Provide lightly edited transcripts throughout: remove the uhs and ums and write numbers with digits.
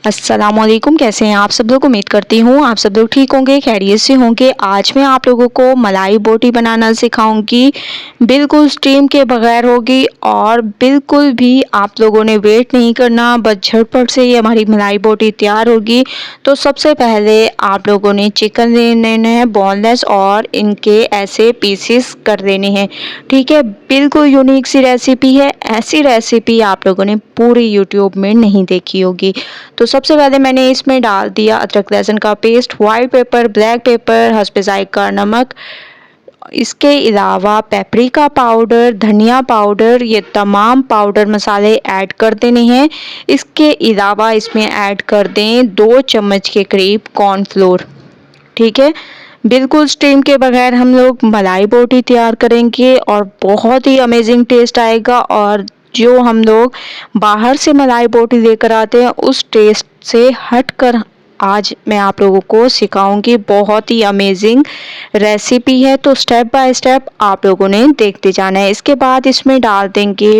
अस्सलामुअलैकुम, कैसे हैं आप सब लोग। उम्मीद करती हूँ आप सब लोग ठीक होंगे, खैरियत से होंगे। आज मैं आप लोगों को मलाई बोटी बनाना सिखाऊंगी। बिल्कुल स्टीम के बगैर होगी और बिल्कुल भी आप लोगों ने वेट नहीं करना, बस झटपट से ये हमारी मलाई बोटी तैयार होगी। तो सबसे पहले आप लोगों ने चिकन ले लेना है बोनलेस और इनके ऐसे पीसेस कर देने हैं। ठीक है, बिल्कुल यूनिक सी रेसिपी है। ऐसी रेसिपी आप लोगों ने पूरी यूट्यूब में नहीं देखी होगी। तो सबसे पहले मैंने इसमें डाल दिया अदरक लहसुन का पेस्ट, वाइट पेपर, ब्लैक पेपर, हस्बे जायका नमक, इसके अलावा पेपरिका पाउडर, धनिया पाउडर, ये तमाम पाउडर मसाले ऐड कर देने हैं। इसके अलावा इसमें ऐड कर दें 2 चम्मच के करीब कॉर्नफ्लोर। ठीक है, बिल्कुल स्टीम के बगैर हम लोग मलाई बोटी तैयार करेंगे और बहुत ही अमेजिंग टेस्ट आएगा। और जो हम लोग बाहर से मलाई बोटी लेकर आते हैं उस टेस्ट से हटकर आज मैं आप लोगों को सिखाऊंगी। बहुत ही अमेजिंग रेसिपी है, तो स्टेप बाय स्टेप आप लोगों ने देखते जाना है। इसके बाद इसमें डाल देंगे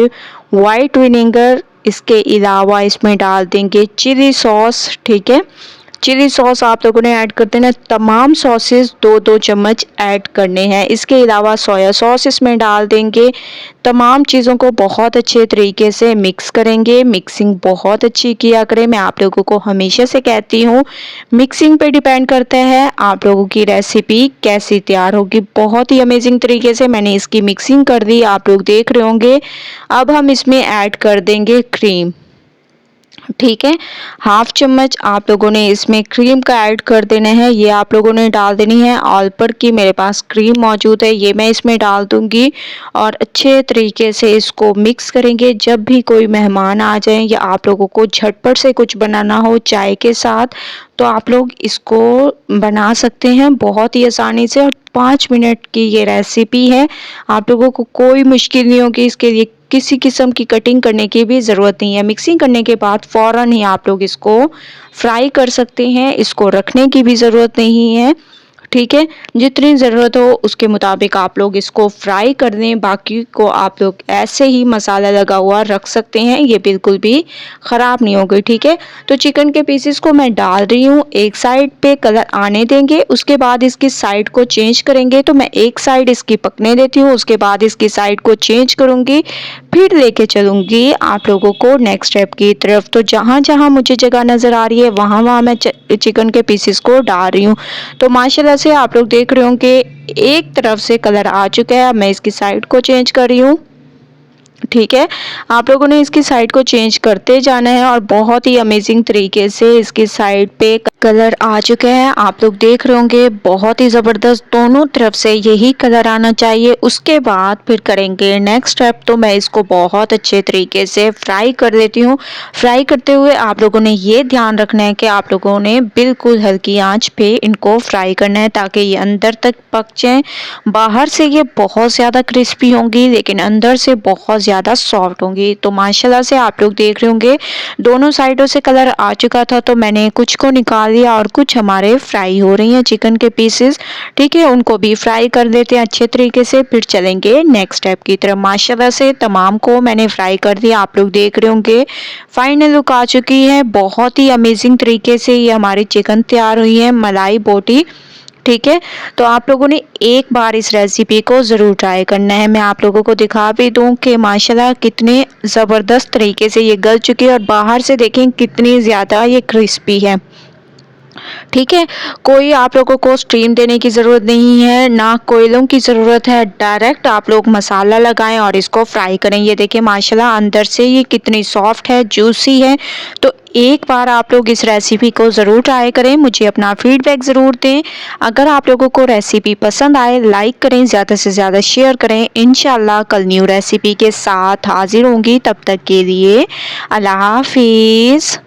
वाइट विनेगर, इसके अलावा इसमें डाल देंगे चिली सॉस। ठीक है, चिली सॉस आप लोगों ने ऐड कर देना। तमाम सॉसेस 2-2 चम्मच ऐड करने हैं। इसके अलावा सोया सॉस इसमें डाल देंगे। तमाम चीज़ों को बहुत अच्छे तरीके से मिक्स करेंगे। मिक्सिंग बहुत अच्छी किया करें, मैं आप लोगों को हमेशा से कहती हूँ। मिक्सिंग पे डिपेंड करता है आप लोगों की रेसिपी कैसी तैयार होगी। बहुत ही अमेजिंग तरीके से मैंने इसकी मिक्सिंग कर दी, आप लोग देख रहे होंगे। अब हम इसमें ऐड कर देंगे क्रीम। ठीक है, 1/2 चम्मच आप लोगों ने इसमें क्रीम का ऐड कर देना है। ये आप लोगों ने डाल देनी है। ऑलपर की मेरे पास क्रीम मौजूद है, ये मैं इसमें डाल दूंगी और अच्छे तरीके से इसको मिक्स करेंगे। जब भी कोई मेहमान आ जाए या आप लोगों को झटपट से कुछ बनाना हो चाय के साथ, तो आप लोग इसको बना सकते हैं बहुत ही आसानी से। और 5 मिनट की ये रेसिपी है, आप लोगों को कोई मुश्किल नहीं होगी। इसके लिए किसी किस्म की कटिंग करने की भी ज़रूरत नहीं है। मिक्सिंग करने के बाद फ़ौरन ही आप लोग इसको फ्राई कर सकते हैं, इसको रखने की भी ज़रूरत नहीं है। ठीक है, जितनी ज़रूरत हो उसके मुताबिक आप लोग इसको फ्राई कर दें। बाकी को आप लोग ऐसे ही मसाला लगा हुआ रख सकते हैं, ये बिल्कुल भी ख़राब नहीं होगी। ठीक है, तो चिकन के पीसेस को मैं डाल रही हूँ। एक साइड पे कलर आने देंगे, उसके बाद इसकी साइड को चेंज करेंगे। तो मैं एक साइड इसकी पकने देती हूँ, उसके बाद इसकी साइड को चेंज करूँगी, फिर लेके चलूँगी आप लोगों को नेक्स्ट स्टेप की तरफ। तो जहाँ जहाँ मुझे जगह नज़र आ रही है वहाँ वहाँ मैं चिकन के पीसेस को डाल रही हूँ। तो माशाल्लाह से आप लोग देख रहे होंगे एक तरफ से कलर आ चुका है। अब मैं इसकी साइड को चेंज कर रही हूँ। ठीक है, आप लोगों ने इसकी साइड को चेंज करते जाना है और बहुत ही अमेजिंग तरीके से इसकी साइड पे कलर आ चुके हैं। आप लोग देख रहे होंगे बहुत ही ज़बरदस्त, दोनों तरफ से यही कलर आना चाहिए। उसके बाद फिर करेंगे नेक्स्ट स्टेप। तो मैं इसको बहुत अच्छे तरीके से फ्राई कर देती हूँ। फ्राई करते हुए आप लोगों ने ये ध्यान रखना है कि आप लोगों ने बिल्कुल हल्की आंच पे इनको फ्राई करना है ताकि ये अंदर तक पक जाएं। बाहर से ये बहुत ज़्यादा क्रिस्पी होंगी लेकिन अंदर से बहुत ज़्यादा सॉफ्ट होंगी। तो माशाल्लाह से आप लोग देख रहे होंगे दोनों साइडों से कलर आ चुका था, तो मैंने कुछ को निकाल लिया और कुछ हमारे फ्राई हो रही हैं चिकन के पीसेस। ठीक है, उनको भी फ्राई कर देते हैं अच्छे तरीके से, फिर चलेंगे नेक्स्ट स्टेप की तरफ। माशाल्लाह से तमाम को मैंने फ्राई कर दिया, आप लोग देख रहे होंगे फाइनल लुक आ चुकी है। बहुत ही अमेजिंग तरीके से ये हमारी चिकन तैयार हुई है, मलाई बोटी। ठीक है, तो आप लोगों ने एक बार इस रेसिपी को ज़रूर ट्राई करना है। मैं आप लोगों को दिखा भी दूं कि माशाल्लाह कितने ज़बरदस्त तरीके से ये गल चुकी है और बाहर से देखें कितनी ज़्यादा ये क्रिस्पी है। ठीक है, कोई आप लोगों को स्टीम देने की ज़रूरत नहीं है, ना कोयलों की ज़रूरत है। डायरेक्ट आप लोग मसाला लगाएं और इसको फ्राई करें। ये देखें माशाल्लाह अंदर से ये कितनी सॉफ्ट है, जूसी है। तो एक बार आप लोग इस रेसिपी को ज़रूर ट्राई करें, मुझे अपना फीडबैक ज़रूर दें। अगर आप लोगों को रेसिपी पसंद आए लाइक करें, ज़्यादा से ज़्यादा शेयर करें। इंशाल्लाह कल न्यू रेसिपी के साथ हाजिर होंगी, तब तक के लिए अल्लाह हाफिज़।